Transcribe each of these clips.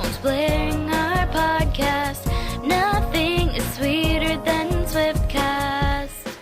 headphones blaring our podcast. Nothing is sweeter than Swiftcast.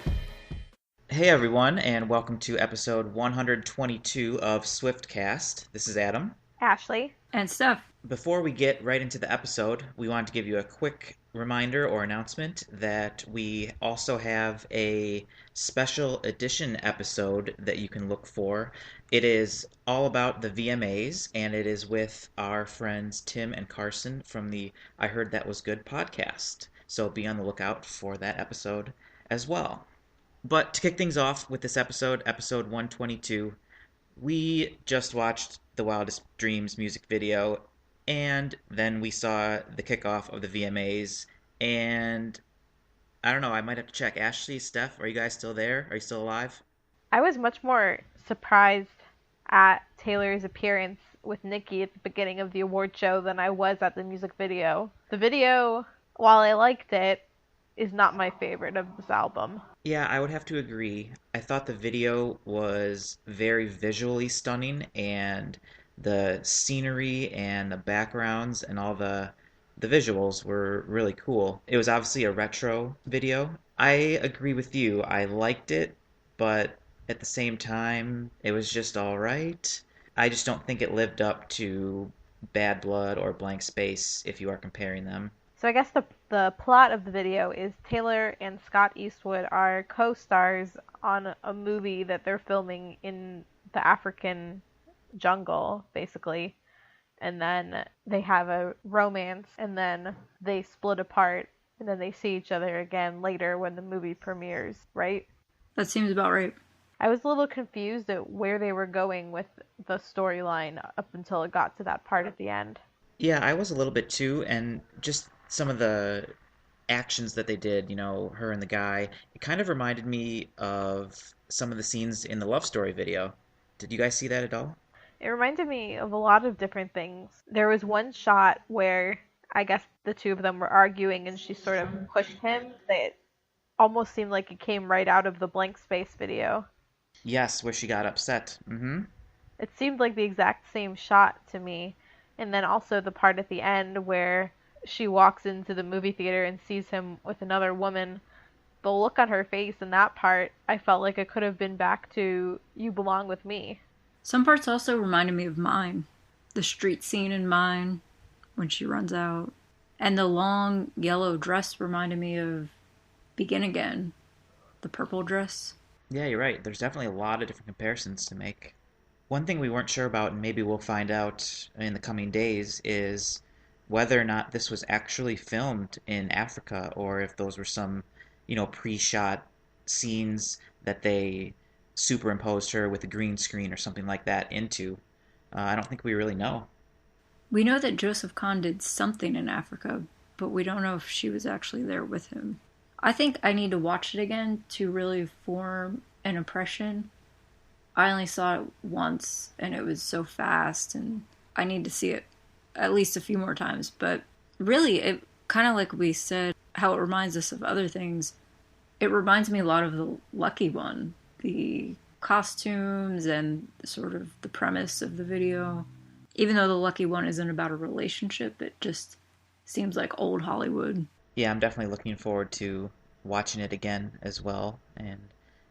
Hey everyone, and welcome to episode 122 of Swiftcast. This is Adam. Ashley. And Steph. Before we get right into the episode, we wanted to give you a quick reminder or announcement that we also have a special edition episode that you can look for. It is all about the VMAs, and it is with our friends Tim and Carson from the I Heard That Was Good podcast. So be on the lookout for that episode as well. But to kick things off with this episode 122, we just watched the Wildest Dreams music video, and then we saw the kickoff of the VMAs, and I don't know, I might have to check. Ashley, Steph, are you guys still there? Are you still alive? I was much more surprised at Taylor's appearance with Nicki at the beginning of the award show than I was at the music video. The video, while I liked it, is not my favorite of this album. Yeah, I would have to agree. I thought the video was very visually stunning, and the scenery and the backgrounds and all the visuals were really cool. It was obviously a retro video. I agree with you. I liked it, but at the same time, it was just all right. I just don't think it lived up to Bad Blood or Blank Space if you are comparing them. So I guess the plot of the video is Taylor and Scott Eastwood are co-stars on a movie that they're filming in the African jungle, basically. And then they have a romance, and then they split apart, and then they see each other again later when the movie premieres, right? That seems about right. I was a little confused at where they were going with the storyline up until it got to that part at the end. Yeah, I was a little bit too, and just some of the actions that they did, you know, her and the guy, it kind of reminded me of some of the scenes in the Love Story video. Did you guys see that at all? It reminded me of a lot of different things. There was one shot where I guess the two of them were arguing and she sort of pushed him. That almost seemed like it came right out of the Blank Space video. Yes, where she got upset. It seemed like the exact same shot to me. And then also the part at the end where she walks into the movie theater and sees him with another woman. The look on her face in that part, I felt like it could have been back to You Belong With Me. Some parts also reminded me of Mine. The street scene in Mine, when she runs out. And the long yellow dress reminded me of Begin Again. The purple dress. Yeah, you're right. There's definitely a lot of different comparisons to make. One thing we weren't sure about, and maybe we'll find out in the coming days, is whether or not this was actually filmed in Africa, or if those were some, pre-shot scenes that they superimposed her with a green screen or something like that into. I don't think we really know. We know that Joseph Kahn did something in Africa, but we don't know if she was actually there with him. I think I need to watch it again to really form an impression. I only saw it once, and it was so fast, and I need to see it at least a few more times. But really, it kind of like we said, how it reminds us of other things. It reminds me a lot of The Lucky One. The costumes and sort of the premise of the video. Even though The Lucky One isn't about a relationship, it just seems like old Hollywood. Yeah, I'm definitely looking forward to watching it again as well and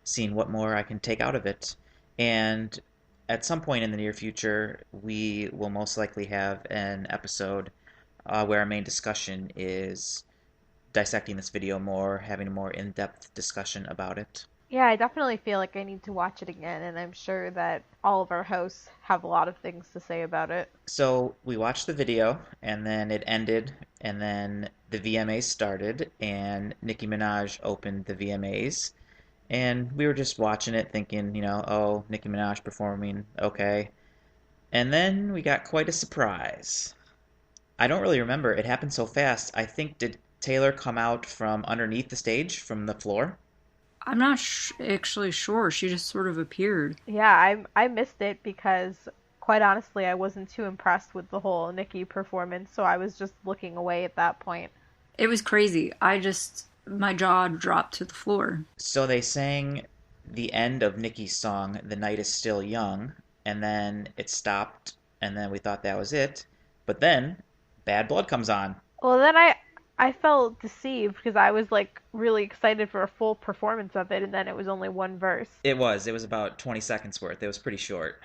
seeing what more I can take out of it. And at some point in the near future, we will most likely have an episode where our main discussion is dissecting this video more, having a more in-depth discussion about it. Yeah, I definitely feel like I need to watch it again, and I'm sure that all of our hosts have a lot of things to say about it. So we watched the video, and then it ended, and then the VMAs started, and Nicki Minaj opened the VMAs, and we were just watching it thinking, oh, Nicki Minaj performing, okay. And then we got quite a surprise. I don't really remember. It happened so fast. I think, did Taylor come out from underneath the stage, from the floor? I'm not actually sure. She just sort of appeared. Yeah, I missed it because, quite honestly, I wasn't too impressed with the whole Nicki performance, so I was just looking away at that point. It was crazy. My jaw dropped to the floor. So they sang the end of Nicki's song, The Night Is Still Young, and then it stopped, and then we thought that was it. But then Bad Blood comes on. Well, then I felt deceived because I was like really excited for a full performance of it, and then it was only one verse. It was about 20 seconds worth. It was pretty short.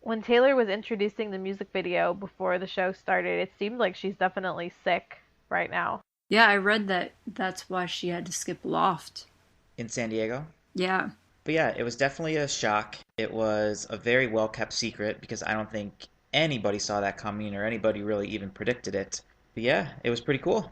When Taylor was introducing the music video before the show started, it seemed like she's definitely sick right now. Yeah, I read that that's why she had to skip Loft. In San Diego? Yeah. But yeah, it was definitely a shock. It was a very well-kept secret because I don't think anybody saw that coming or anybody really even predicted it. But yeah, it was pretty cool.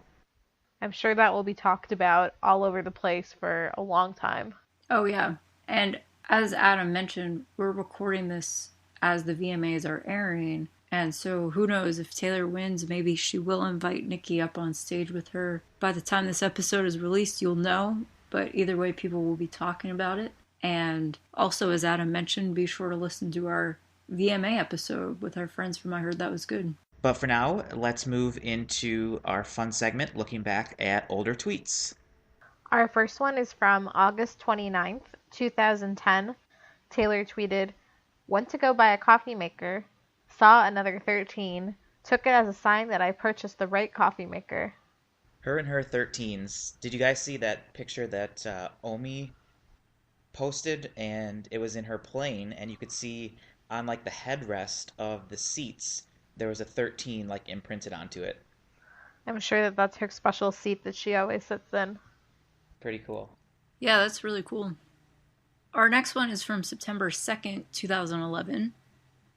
I'm sure that will be talked about all over the place for a long time. Oh, yeah. And as Adam mentioned, we're recording this as the VMAs are airing. And so who knows, if Taylor wins, maybe she will invite Nikki up on stage with her. By the time this episode is released, you'll know. But either way, people will be talking about it. And also, as Adam mentioned, be sure to listen to our VMA episode with our friends from I Heard That Was Good. But for now, let's move into our fun segment looking back at older tweets. Our first one is from August 29th, 2010. Taylor tweeted, "Went to go buy a coffee maker, saw another 13, took it as a sign that I purchased the right coffee maker." Her and her 13s. Did you guys see that picture that Omi posted? And it was in her plane, and you could see on like the headrest of the seats, there was a 13 like imprinted onto it. I'm sure that that's her special seat that she always sits in. Pretty cool. Yeah, that's really cool. Our next one is from September 2nd, 2011.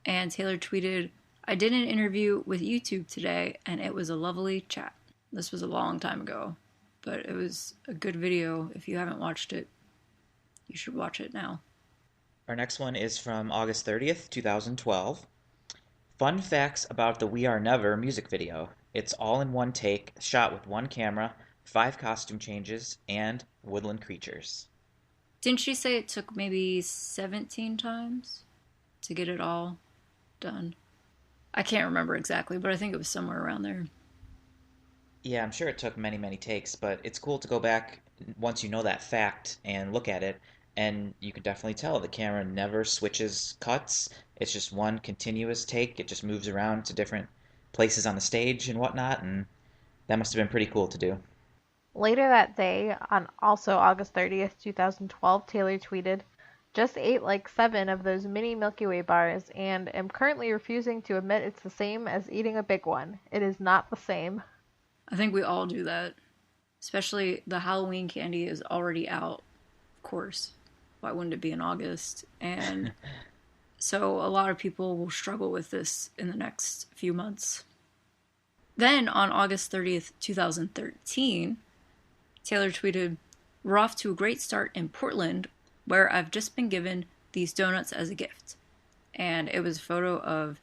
And Taylor tweeted, "I did an interview with YouTube today, and it was a lovely chat." This was a long time ago, but it was a good video. If you haven't watched it, you should watch it now. Our next one is from August 30th, 2012. Fun facts about the We Are Never music video. It's all in one take, shot with one camera, 5 costume changes, and woodland creatures. Didn't she say it took maybe 17 times to get it all done? I can't remember exactly, but I think it was somewhere around there. Yeah, I'm sure it took many, many takes, but it's cool to go back once you know that fact and look at it, and you can definitely tell the camera never switches cuts. It's just one continuous take. It just moves around to different places on the stage and whatnot, and that must have been pretty cool to do. Later that day, on also August 30th, 2012, Taylor tweeted, "Just ate like 7 of those mini Milky Way bars and am currently refusing to admit it's the same as eating a big one. It is not the same." I think we all do that. Especially the Halloween candy is already out, of course. Why wouldn't it be in August? And so a lot of people will struggle with this in the next few months. Then on August 30th, 2013, Taylor tweeted, "We're off to a great start in Portland, where I've just been given these donuts as a gift." And it was a photo of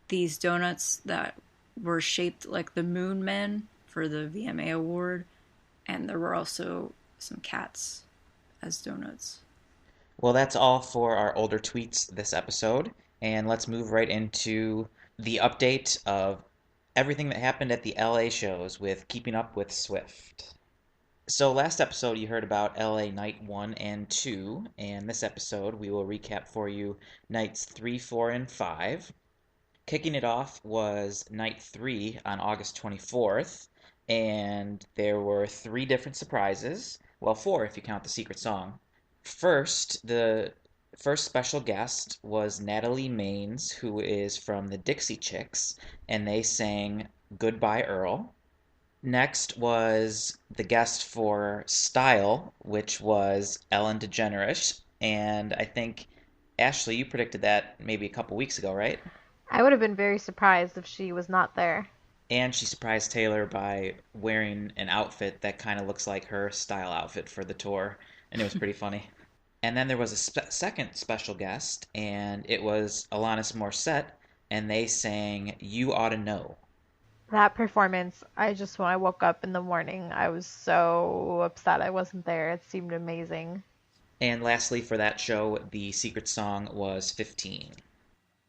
these donuts that were shaped like the Moon Men for the VMA award. And there were also some cats as donuts. Well, that's all for our older tweets this episode, and let's move right into the update of everything that happened at the LA shows with Keeping Up with Swift. So last episode you heard about LA Night 1 and 2, and this episode we will recap for you Nights 3, 4, and 5. Kicking it off was Night 3 on August 24th, and there were 3 different surprises. Well, 4 if you count the secret song. First, the first special guest was Natalie Maines, who is from the Dixie Chicks, and they sang Goodbye Earl. Next was the guest for Style, which was Ellen DeGeneres, and I think, Ashley, you predicted that maybe a couple weeks ago, right? I would have been very surprised if she was not there. And she surprised Taylor by wearing an outfit that kind of looks like her style outfit for the tour, and it was pretty funny. And then there was a second special guest, and it was Alanis Morissette, and they sang You Oughta Know. That performance, when I woke up in the morning, I was so upset I wasn't there. It seemed amazing. And lastly, for that show, the secret song was 15.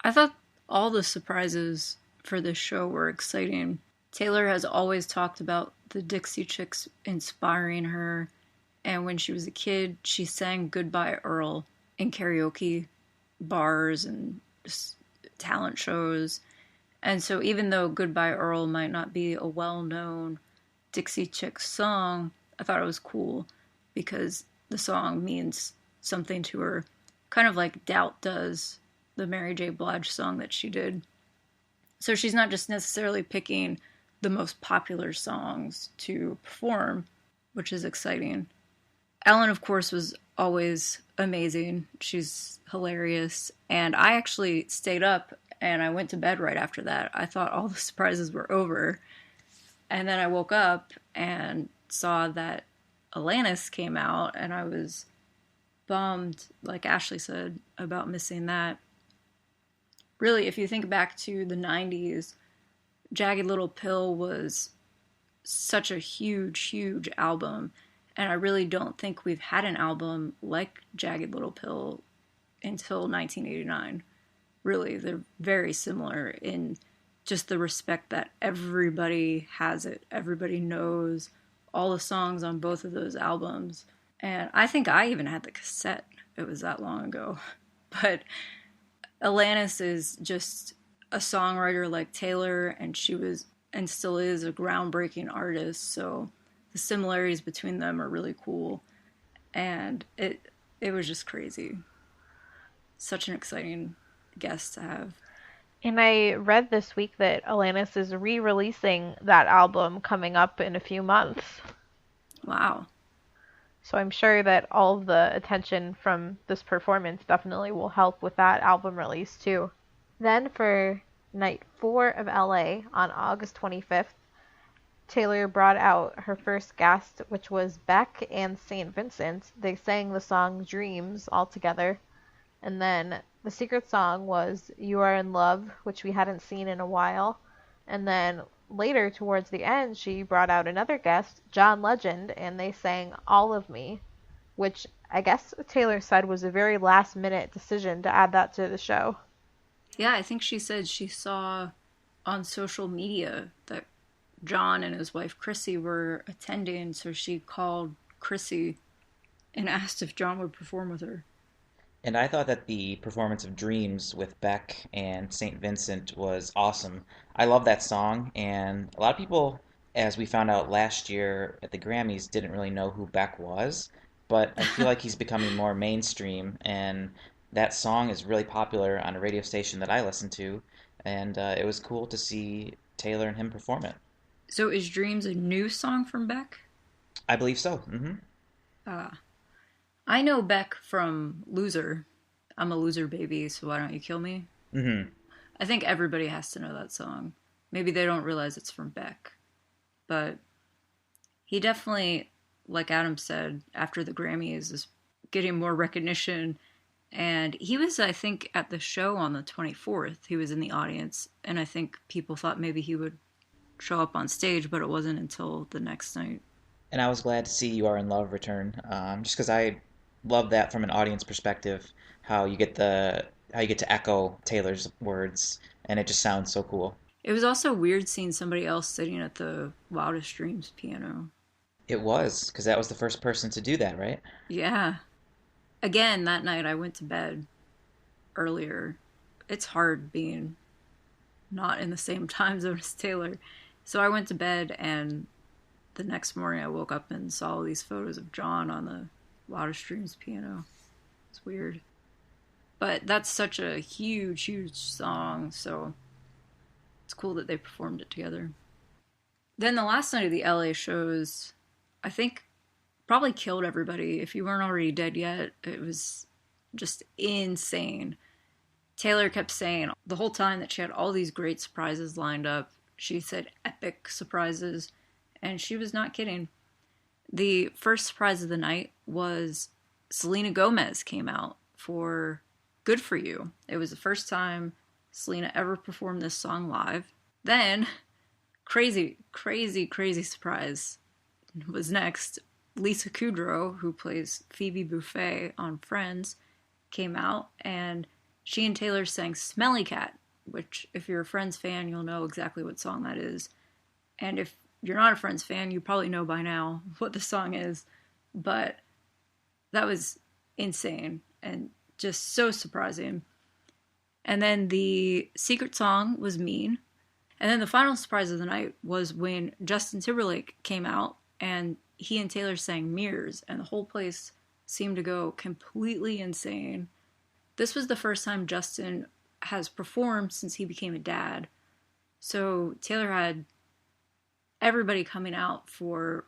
I thought all the surprises for this show were exciting. Taylor has always talked about the Dixie Chicks inspiring her, and when she was a kid, she sang Goodbye Earl in karaoke bars and just talent shows. And so even though Goodbye Earl might not be a well-known Dixie Chicks song, I thought it was cool because the song means something to her, kind of like Doubt does, the Mary J. Blige song that she did. So she's not just necessarily picking the most popular songs to perform, which is exciting. Ellen, of course, was always amazing. She's hilarious. And I actually stayed up and I went to bed right after that. I thought all the surprises were over. And then I woke up and saw that Alanis came out, and I was bummed, like Ashley said, about missing that. Really, if you think back to the 90s, Jagged Little Pill was such a huge, huge album. And I really don't think we've had an album like Jagged Little Pill until 1989. Really, they're very similar in just the respect that everybody has it. Everybody knows all the songs on both of those albums. And I think I even had the cassette. It was that long ago. But Alanis is just a songwriter like Taylor, and she was and still is a groundbreaking artist. So the similarities between them are really cool. And it was just crazy. Such an exciting guest to have. And I read this week that Alanis is re-releasing that album coming up in a few months. Wow. So I'm sure that all of the attention from this performance definitely will help with that album release too. Then for night 4 of LA on August 25th, Taylor brought out her first guest, which was Beck and St. Vincent. They sang the song Dreams all together. And then the secret song was You Are in Love, which we hadn't seen in a while. And then later, towards the end, she brought out another guest, John Legend, and they sang All of Me, which I guess Taylor said was a very last-minute decision to add that to the show. Yeah, I think she said she saw on social media that John and his wife Chrissy were attending, so she called Chrissy and asked if John would perform with her. And I thought that the performance of Dreams with Beck and St. Vincent was awesome. I love that song, and a lot of people, as we found out last year at the Grammys, didn't really know who Beck was, but I feel like he's becoming more mainstream, and that song is really popular on a radio station that I listen to, and it was cool to see Taylor and him perform it. So is Dreams a new song from Beck? I believe so. Mm-hmm. I know Beck from Loser. I'm a loser baby, so why don't you kill me? Mm-hmm. I think everybody has to know that song. Maybe they don't realize it's from Beck. But he definitely, like Adam said, after the Grammys, is getting more recognition. And he was, I think, at the show on the 24th. He was in the audience. And I think people thought maybe he would show up on stage, but it wasn't until the next night. And I was glad to see You Are in Love return, just because I love that from an audience perspective, how you get to echo Taylor's words, and it just sounds so cool. It was also weird seeing somebody else sitting at the Wildest Dreams piano. It was, because that was the first person to do that, right? Yeah. Again, that night I went to bed earlier. It's hard being not in the same time zone as Taylor. So I went to bed, and the next morning I woke up and saw all these photos of John on the Wildest Dreams piano. It's weird. But that's such a huge, huge song, so it's cool that they performed it together. Then the last night of the LA shows, I think, probably killed everybody. If you weren't already dead yet, it was just insane. Taylor kept saying the whole time that she had all these great surprises lined up. She said epic surprises, and she was not kidding. The first surprise of the night was Selena Gomez came out for Good For You. It was the first time Selena ever performed this song live. Then, crazy, crazy, crazy surprise was next. Lisa Kudrow, who plays Phoebe Buffay on Friends, came out, and she and Taylor sang Smelly Cat, which, if you're a Friends fan, you'll know exactly what song that is. And if you're not a Friends fan, you probably know by now what the song is. But that was insane and just so surprising. And then the secret song was Mean. And then the final surprise of the night was when Justin Timberlake came out and he and Taylor sang Mirrors, and the whole place seemed to go completely insane. This was the first time Justin has performed since he became a dad. So Taylor had everybody coming out for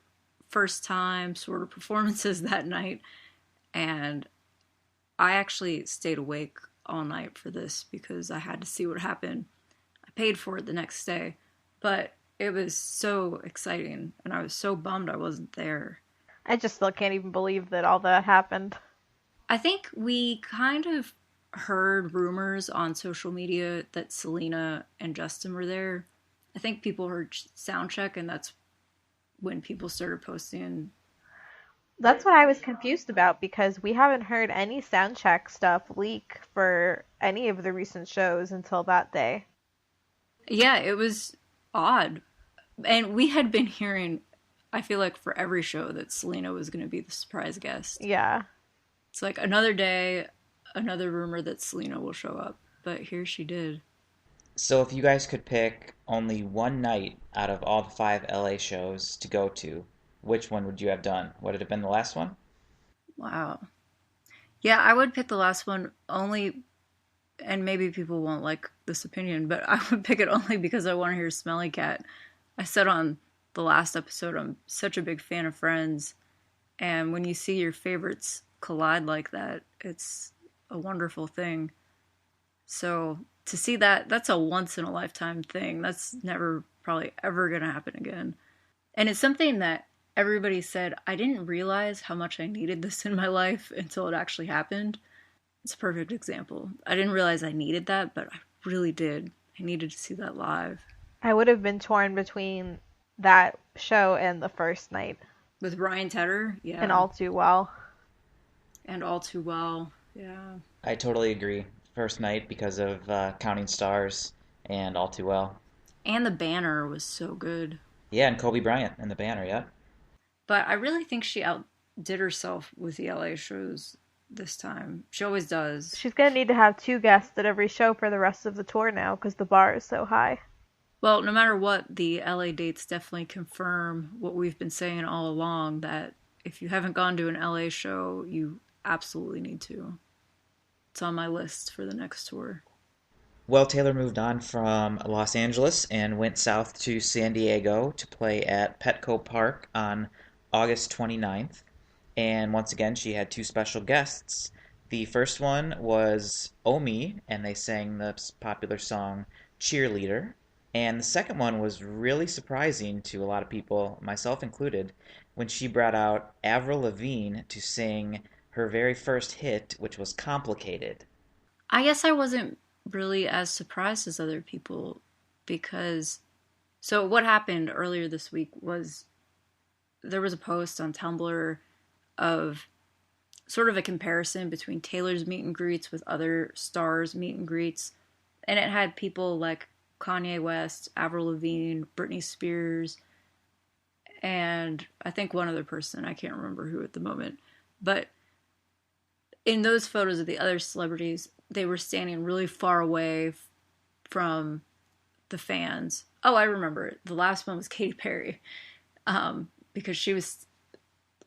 first time sort of performances that night. And I actually stayed awake all night for this because I had to see what happened. I paid for it the next day, but it was so exciting and I was so bummed I wasn't there. I just still can't even believe that all that happened. I think we kind of heard rumors on social media that Selena and Justin were there. I think people heard soundcheck, and that's when people started posting. That's what I was confused about, because we haven't heard any soundcheck stuff leak for any of the recent shows until that day. Yeah, it was odd. And we had been hearing, I feel like for every show, that Selena was going to be the surprise guest. Yeah. It's like another day, another rumor that Selena will show up. But here she did. So if you guys could pick only one night out of all the 5 LA shows to go to, which one would you have done? Would it have been the last one? Wow. Yeah, I would pick the last one only, and maybe people won't like this opinion, but I would pick it only because I want to hear Smelly Cat. I said on the last episode, I'm such a big fan of Friends, and when you see your favorites collide like that, it's a wonderful thing. So to see that, that's a once in a lifetime thing. That's never probably ever going to happen again. And it's something that everybody said, I didn't realize how much I needed this in my life until it actually happened. It's a perfect example. I didn't realize I needed that, but I really did. I needed to see that live. I would have been torn between that show and the first night. With Ryan Tedder? Yeah. And All Too Well. And All Too Well, yeah. I totally agree. First night because of Counting Stars and All Too Well. And the banner was so good. Yeah, and Kobe Bryant in the banner, yeah. But I really think she outdid herself with the LA shows this time. She always does. She's going to need to have 2 guests at every show for the rest of the tour now because the bar is so high. Well, no matter what, the LA dates definitely confirm what we've been saying all along, that if you haven't gone to an LA show, you absolutely need to. It's on my list for the next tour. Well, Taylor moved on from Los Angeles and went south to San Diego to play at Petco Park on August 29th. And once again, she had 2 special guests. The first one was Omi, and they sang the popular song Cheerleader. And the second one was really surprising to a lot of people, myself included, when she brought out Avril Lavigne to sing her very first hit, which was Complicated. I guess I wasn't really as surprised as other people because... So what happened earlier this week was there was a post on Tumblr of sort of a comparison between Taylor's meet and greets with other stars' meet and greets. And it had people like Kanye West, Avril Lavigne, Britney Spears, and I think one other person, I can't remember who at the moment. But in those photos of the other celebrities, they were standing really far away from the fans. Oh, I remember it. The last one was Katy Perry, because she was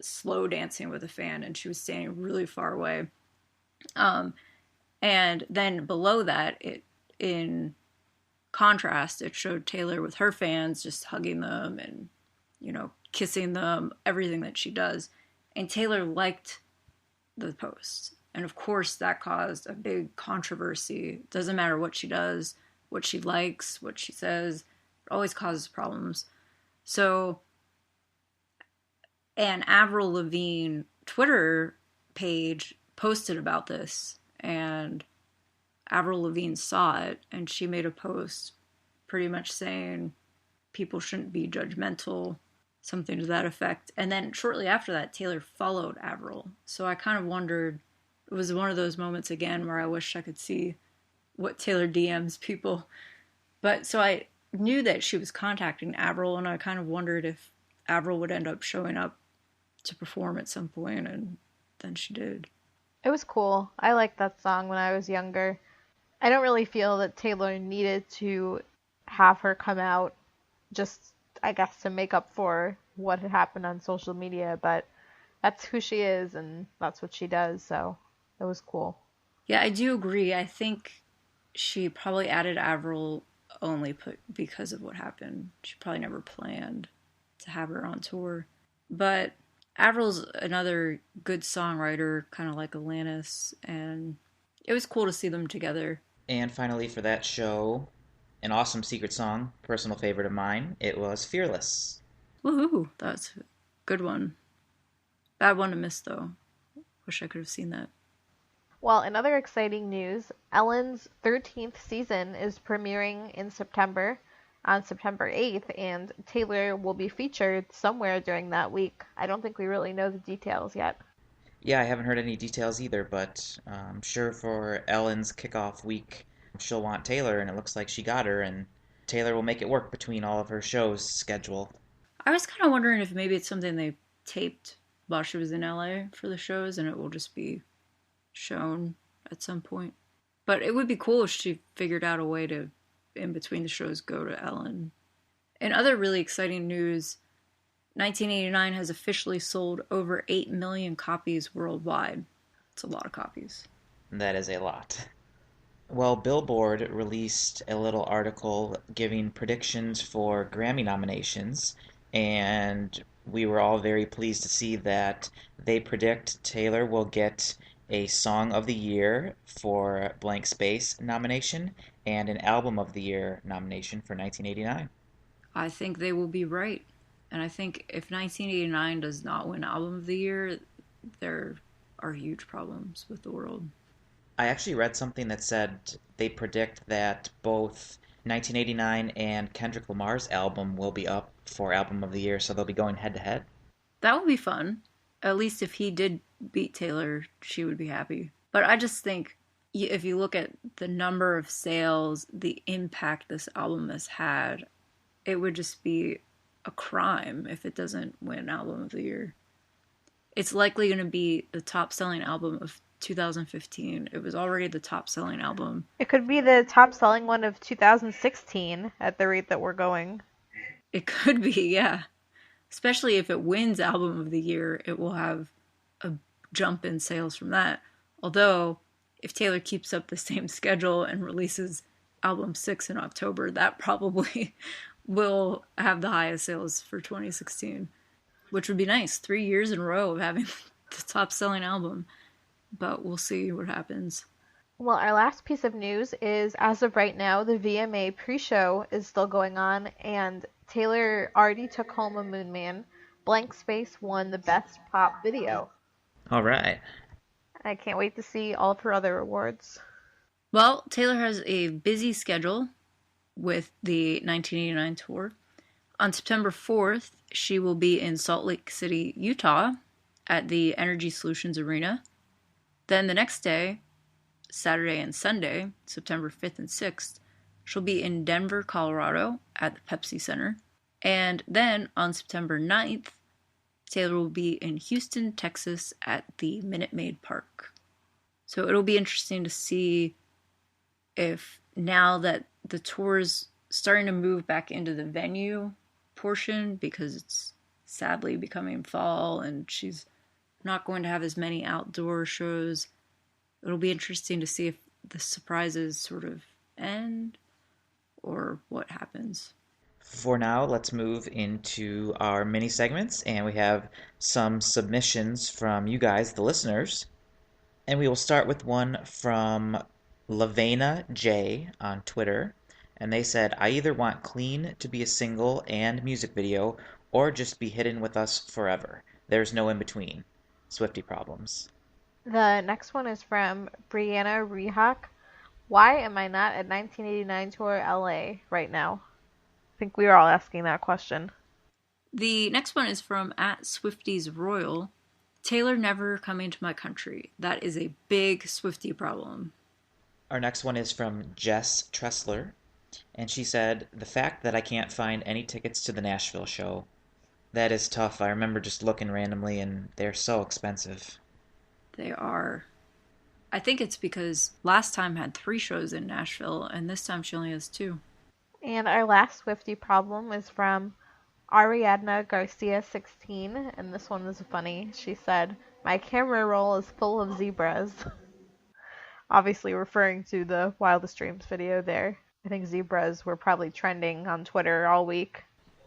slow dancing with a fan and she was standing really far away. And then below that, in contrast, it showed Taylor with her fans just hugging them and, kissing them, everything that she does. And Taylor liked the post. And of course, that caused a big controversy. Doesn't matter what she does, what she likes, what she says, it always causes problems. So, and Avril Lavigne Twitter page posted about this, and Avril Lavigne saw it, and she made a post pretty much saying people shouldn't be judgmental, something to that effect. And then shortly after that, Taylor followed Avril. So I kind of wondered, it was one of those moments again where I wish I could see what Taylor DMs people. But so I knew that she was contacting Avril, and I kind of wondered if Avril would end up showing up to perform at some point, and then she did. It was cool. I liked that song when I was younger. I don't really feel that Taylor needed to have her come out just, I guess, to make up for what had happened on social media, but that's who she is and that's what she does, so it was cool. Yeah, I do agree. I think she probably added Avril only because of what happened. She probably never planned to have her on tour. But Avril's another good songwriter, kind of like Alanis, and it was cool to see them together. And finally, for that show, an awesome secret song, personal favorite of mine, it was Fearless. Woohoo! That's a good one. Bad one to miss, though. Wish I could have seen that. Well, in other exciting news, Ellen's 13th season is premiering in September, on September 8th, and Taylor will be featured somewhere during that week. I don't think we really know the details yet. Yeah, I haven't heard any details either, but I'm sure for Ellen's kickoff week, she'll want Taylor, and it looks like she got her, and Taylor will make it work between all of her shows' schedule. I was kind of wondering if maybe it's something they taped while she was in LA for the shows, and it will just be shown at some point. But it would be cool if she figured out a way to, in between the shows, go to Ellen. In other really exciting news, 1989 has officially sold over 8 million copies worldwide. It's a lot of copies. That is a lot. Well, Billboard released a little article giving predictions for Grammy nominations, and we were all very pleased to see that they predict Taylor will get a Song of the Year for Blank Space nomination and an Album of the Year nomination for 1989. I think they will be right. And I think if 1989 does not win Album of the Year, there are huge problems with the world. I actually read something that said they predict that both 1989 and Kendrick Lamar's album will be up for Album of the Year, so they'll be going head to head. That would be fun. At least if he did beat Taylor, she would be happy. But I just think if you look at the number of sales, the impact this album has had, it would just be a crime if it doesn't win Album of the Year. It's likely going to be the top-selling album of 2015. It was already the top-selling album. It could be the top-selling one of 2016 at the rate that we're going. It could be, yeah. Especially if it wins Album of the Year, it will have a jump in sales from that. Although, if Taylor keeps up the same schedule and releases Album 6 in October, that probably will have the highest sales for 2016. Which would be nice. 3 years in a row of having the top-selling album. But we'll see what happens. Well, our last piece of news is, as of right now, the VMA pre-show is still going on, and Taylor already took home a Moon Man. Blank Space won the Best Pop Video. All right. I can't wait to see all of her other awards. Well, Taylor has a busy schedule with the 1989 tour. On September 4th, she will be in Salt Lake City, Utah, at the Energy Solutions Arena. Then the next day, Saturday and Sunday, September 5th and 6th, she'll be in Denver, Colorado at the Pepsi Center. And then on September 9th, Taylor will be in Houston, Texas at the Minute Maid Park. So it'll be interesting to see if now that the tour's starting to move back into the venue portion, because it's sadly becoming fall and she's not going to have as many outdoor shows, it'll be interesting to see if the surprises sort of end or what happens. For now, let's move into our mini segments, and we have some submissions from you guys, the listeners. And we will start with one from Lavena J on Twitter. And they said, I either want Clean to be a single and music video, or just be hidden with us forever. There's no in between. Swiftie problems. The next one is from Brianna Rehak. Why am I not at 1989 Tour LA right now? I think we were all asking that question. The next one is from @SwiftiesRoyal. Taylor never coming to my country. That is a big Swiftie problem. Our next one is from Jess Tressler. And she said, the fact that I can't find any tickets to the Nashville show. That is tough. I remember just looking randomly, and they're so expensive. They are. I think it's because last time had 3 shows in Nashville, and this time she only has 2. And our last Swiftie problem is from Ariadna Garcia 16, and this one was funny. She said, "My camera roll is full of zebras." Obviously referring to the Wildest Dreams video there. I think zebras were probably trending on Twitter all week.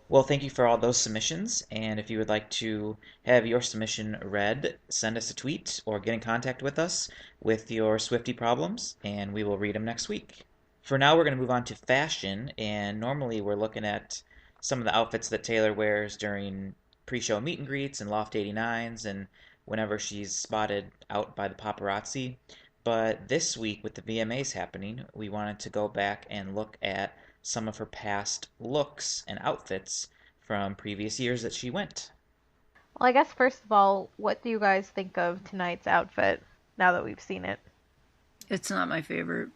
Well, thank you for all those submissions, and if you would like to have your submission read, send us a tweet or get in contact with us with your Swiftie problems, and we will read them next week. For now, we're going to move on to fashion, and normally we're looking at some of the outfits that Taylor wears during pre-show meet and greets and Loft 89s and whenever she's spotted out by the paparazzi. But this week, with the VMAs happening, we wanted to go back and look at some of her past looks and outfits from previous years that she went. Well, I guess first of all, what do you guys think of tonight's outfit now that we've seen it? It's not my favorite.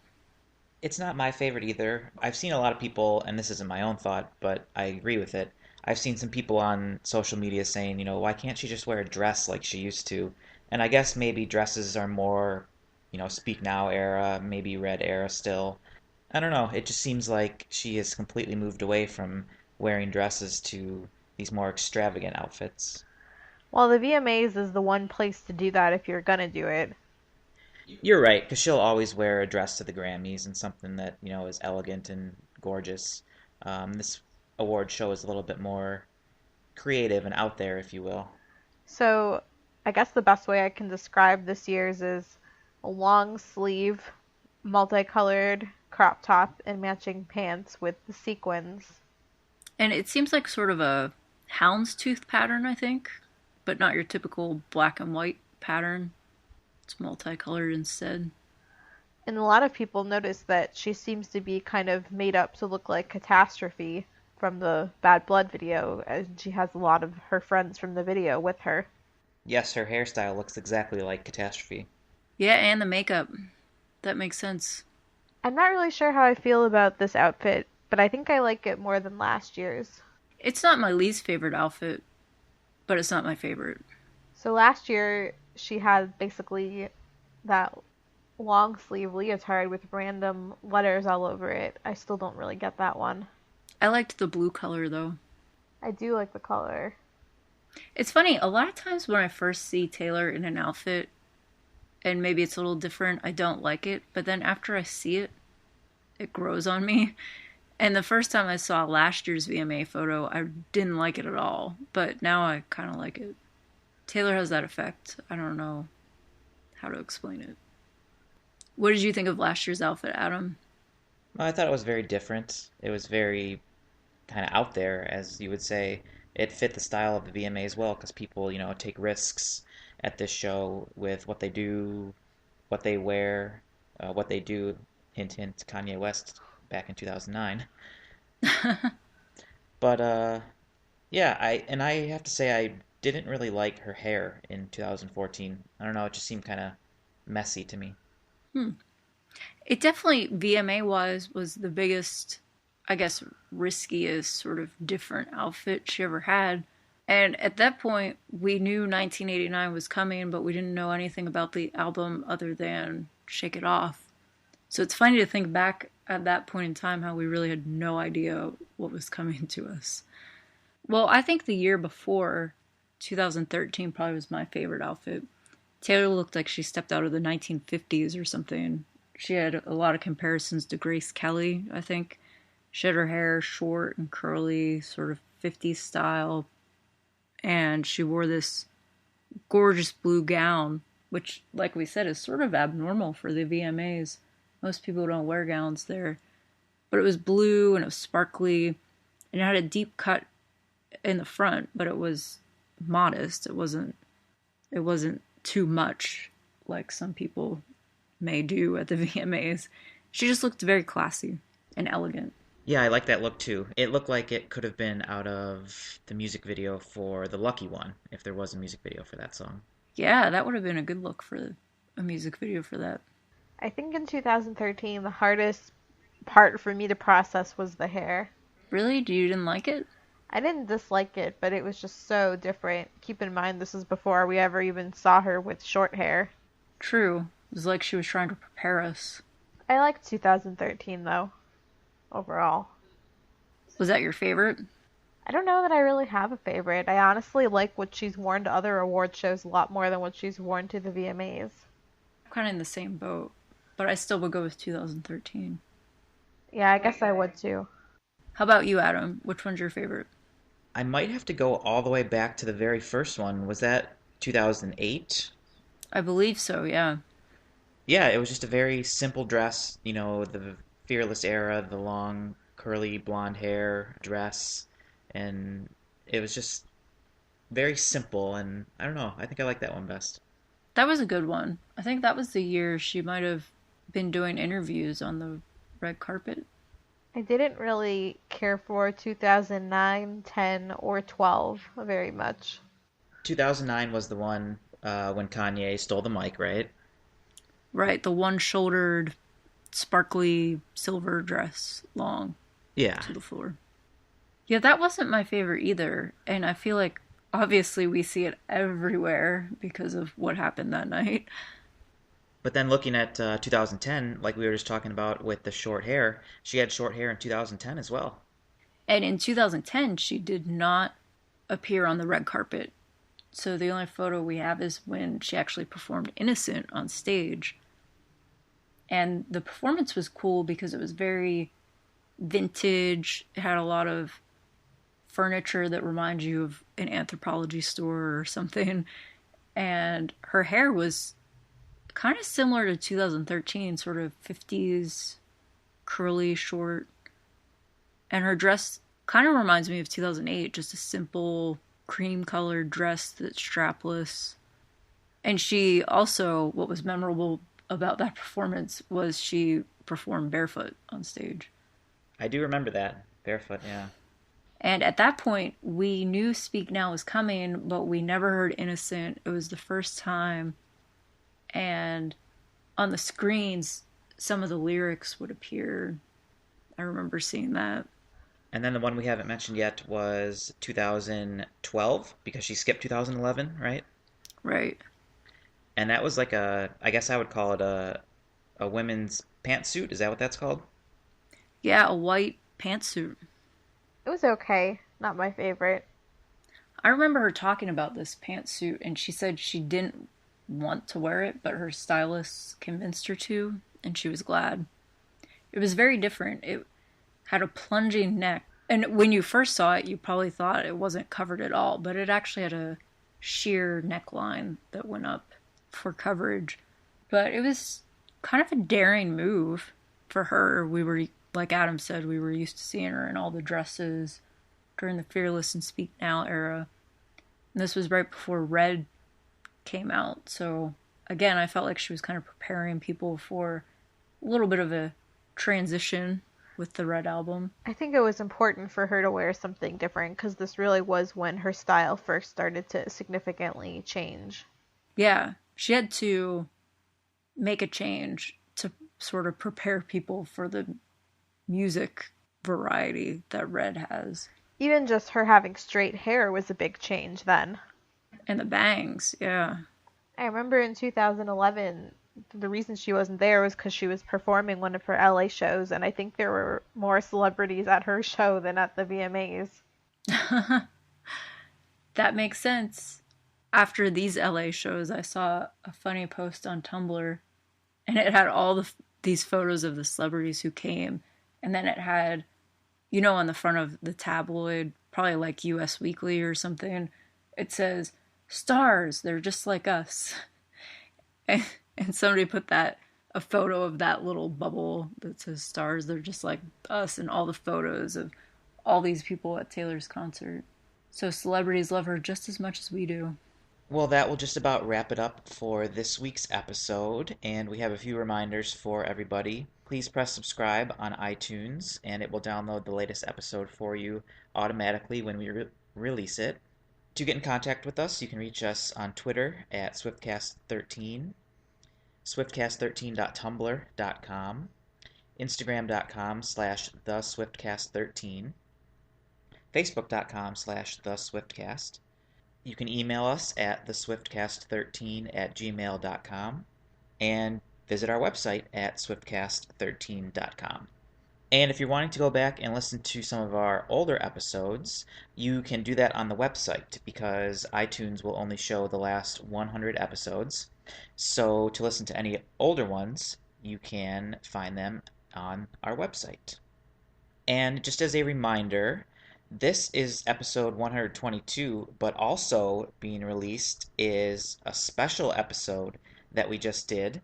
It's not my favorite either. I've seen a lot of people, and this isn't my own thought, but I agree with it. I've seen some people on social media saying, why can't she just wear a dress like she used to? And I guess maybe dresses are more, Speak Now era, maybe Red era still. I don't know. It just seems like she has completely moved away from wearing dresses to these more extravagant outfits. Well, the VMAs is the one place to do that if you're gonna do it. You're right, because she'll always wear a dress to the Grammys and something that, is elegant and gorgeous. This award show is a little bit more creative and out there, if you will. So, I guess the best way I can describe this year's is a long sleeve, multicolored crop top and matching pants with the sequins. And it seems like sort of a houndstooth pattern, I think, but not your typical black and white pattern. It's multicolored instead. And a lot of people notice that she seems to be kind of made up to look like Catastrophe from the Bad Blood video, and she has a lot of her friends from the video with her. Yes, her hairstyle looks exactly like Catastrophe. Yeah, and the makeup. That makes sense. I'm not really sure how I feel about this outfit, but I think I like it more than last year's. It's not my least favorite outfit, but it's not my favorite. So last year, she had basically that long sleeve leotard with random letters all over it. I still don't really get that one. I liked the blue color, though. I do like the color. It's funny, a lot of times when I first see Taylor in an outfit, and maybe it's a little different, I don't like it, but then after I see it, it grows on me. And the first time I saw last year's VMA photo, I didn't like it at all, but now I kind of like it. Taylor has that effect. I don't know how to explain it. What did you think of last year's outfit, Adam? Well, I thought it was very different. It was very kind of out there, as you would say. It fit the style of the VMA as well, because people, take risks at this show with what they do, what they wear, what they do. Hint, hint, Kanye West back in 2009. But, yeah, I have to say I didn't really like her hair in 2014. I don't know, it just seemed kind of messy to me. It definitely, VMA-wise, was the biggest, I guess, riskiest, sort of different outfit she ever had. And at that point, we knew 1989 was coming, but we didn't know anything about the album other than Shake It Off. So it's funny to think back at that point in time how we really had no idea what was coming to us. Well, I think the year before, 2013, probably was my favorite outfit. Taylor looked like she stepped out of the 1950s or something. She had a lot of comparisons to Grace Kelly, I think. She had her hair short and curly, sort of 50s style. And she wore this gorgeous blue gown, which, like we said, is sort of abnormal for the VMAs. Most people don't wear gowns there. But it was blue and it was sparkly. And it had a deep cut in the front, but it was modest. It wasn't too much like some people may do at the VMAs. She just looked very classy and elegant. Yeah, I like that look too. It looked like it could have been out of the music video for The Lucky One, if there was a music video for that song. Yeah, that would have been a good look for a music video for that. I think in 2013, the hardest part for me to process was the hair. Really? You didn't like it? I didn't dislike it, but it was just so different. Keep in mind, this is before we ever even saw her with short hair. True. It was like she was trying to prepare us. I liked 2013, though, overall. Was that your favorite? I don't know that I really have a favorite. I honestly like what she's worn to other award shows a lot more than what she's worn to the VMAs. I'm kind of in the same boat, but I still would go with 2013. Yeah, I guess I would too. How about you, Adam? Which one's your favorite? I might have to go all the way back to the very first one. Was that 2008? I believe so, yeah. Yeah, it was just a very simple dress, the Fearless era, the long curly blonde hair dress, and it was just very simple, and I don't know, I think I like that one best. That was a good one. I think that was the year she might have been doing interviews on the red carpet. I didn't really care for 2009, 10, or 12 very much. 2009 was the one when Kanye stole the mic, right? Right, the one-shouldered, sparkly silver dress, long Yeah. to the floor. Yeah, that wasn't my favorite either, and I feel like obviously we see it everywhere because of what happened that night. But then looking at 2010, like we were just talking about with the short hair, she had short hair in 2010 as well. And in 2010, she did not appear on the red carpet. So the only photo we have is when she actually performed Innocent on stage. And the performance was cool because it was very vintage. It had a lot of furniture that reminds you of an Anthropologie store or something. And her hair was kind of similar to 2013, sort of 50s, curly, short. And her dress kind of reminds me of 2008, just a simple cream-colored dress that's strapless. And she also, what was memorable about that performance was she performed barefoot on stage. I do remember that. Barefoot, yeah. And at that point, we knew Speak Now was coming, but we never heard Innocent. It was the first time. And on the screens, some of the lyrics would appear. I remember seeing that. And then the one we haven't mentioned yet was 2012, because she skipped 2011, right? Right. And that was like I guess I would call it a women's pantsuit. Is that what that's called? Yeah, a white pantsuit. It was okay. Not my favorite. I remember her talking about this pantsuit, and she said she didn't want to wear it, but her stylist convinced her to, and she was glad. It was very different. It had a plunging neck, and when you first saw it, you probably thought it wasn't covered at all, but it actually had a sheer neckline that went up for coverage. But it was kind of a daring move for her. We were, like Adam said, we were used to seeing her in all the dresses during the Fearless and Speak Now era. And this was right before Red came out. So again, I felt like she was kind of preparing people for a little bit of a transition with the Red album. I think it was important for her to wear something different because this really was when her style first started to significantly change. Yeah, she had to make a change to sort of prepare people for the music variety that Red has. Even just her having straight hair was a big change then. And the bangs, yeah. I remember in 2011, the reason she wasn't there was because she was performing one of her LA shows, and I think there were more celebrities at her show than at the VMAs. That makes sense. After these LA shows, I saw a funny post on Tumblr, and it had all these photos of the celebrities who came, and then it had, on the front of the tabloid, probably like US Weekly or something, it says, "Stars, they're just like us." And somebody put a photo of that little bubble that says "Stars, they're just like us," and all the photos of all these people at Taylor's concert. So celebrities love her just as much as we do. Well, that will just about wrap it up for this week's episode, and we have a few reminders for everybody. Please press subscribe on iTunes, and it will download the latest episode for you automatically when we release it. To get in contact with us, you can reach us on Twitter at Swiftcast13, swiftcast13.tumblr.com, instagram.com/theswiftcast13, facebook.com/theswiftcast. You can email us at theswiftcast13@gmail.com and visit our website at swiftcast13.com. And if you're wanting to go back and listen to some of our older episodes, you can do that on the website because iTunes will only show the last 100 episodes. So to listen to any older ones, you can find them on our website. And just as a reminder, this is episode 122, but also being released is a special episode that we just did.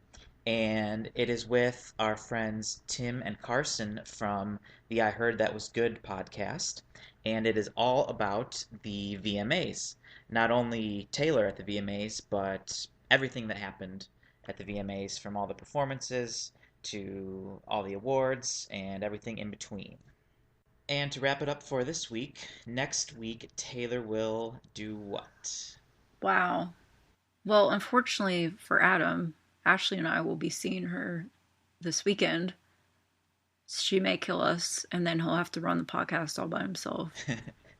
And it is with our friends Tim and Carson from the I Heard That Was Good podcast. And it is all about the VMAs. Not only Taylor at the VMAs, but everything that happened at the VMAs, from all the performances to all the awards and everything in between. And to wrap it up for this week, next week Taylor will do what? Wow. Well, unfortunately for Adam, Ashley and I will be seeing her this weekend. She may kill us, and then he'll have to run the podcast all by himself.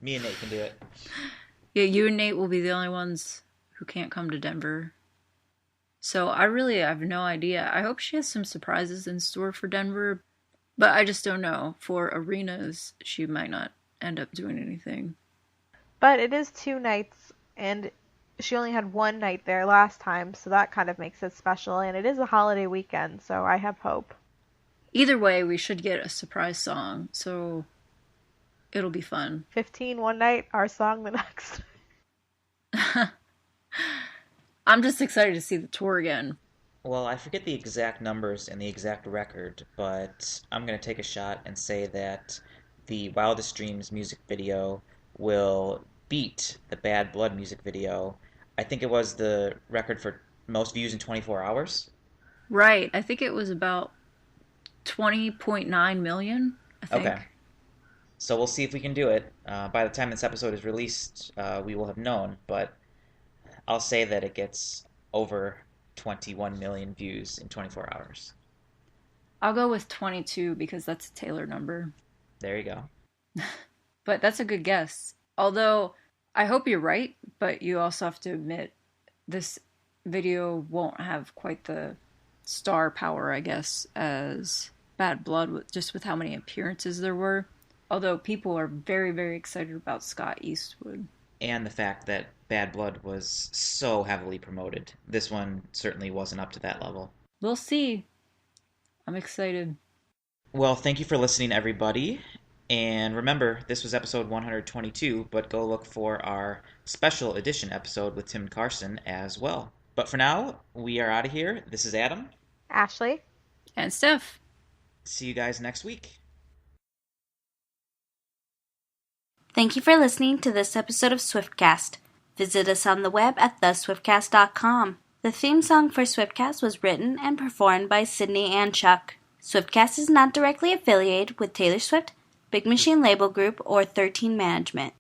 Me and Nate can do it. Yeah, you and Nate will be the only ones who can't come to Denver. So I have no idea. I hope she has some surprises in store for Denver, but I just don't know. For arenas, she might not end up doing anything. But it is 2 nights, and she only had 1 night there last time, so that kind of makes it special. And it is a holiday weekend, so I have hope. Either way, we should get a surprise song, so it'll be fun. 15 one night, our song the next. I'm just excited to see the tour again. Well, I forget the exact numbers and the exact record, but I'm going to take a shot and say that the Wildest Dreams music video will beat the Bad Blood music video. I think it was the record for most views in 24 hours. Right. I think it was about 20.9 million, I think. Okay. So we'll see if we can do it. By the time this episode is released, we will have known, but I'll say that it gets over 21 million views in 24 hours. I'll go with 22 because that's a Taylor number. There you go. But that's a good guess. Although, I hope you're right, but you also have to admit this video won't have quite the star power, I guess, as Bad Blood, just with how many appearances there were. Although people are very, very excited about Scott Eastwood. And the fact that Bad Blood was so heavily promoted. This one certainly wasn't up to that level. We'll see. I'm excited. Well, thank you for listening, everybody. And remember, this was episode 122, but go look for our special edition episode with Tim and Carson as well. But for now, we are out of here. This is Adam. Ashley. And Steph. See you guys next week. Thank you for listening to this episode of Swiftcast. Visit us on the web at theswiftcast.com. The theme song for Swiftcast was written and performed by Sydney and Chuck. Swiftcast is not directly affiliated with Taylor Swift, Big Machine Label Group, or 13 Management.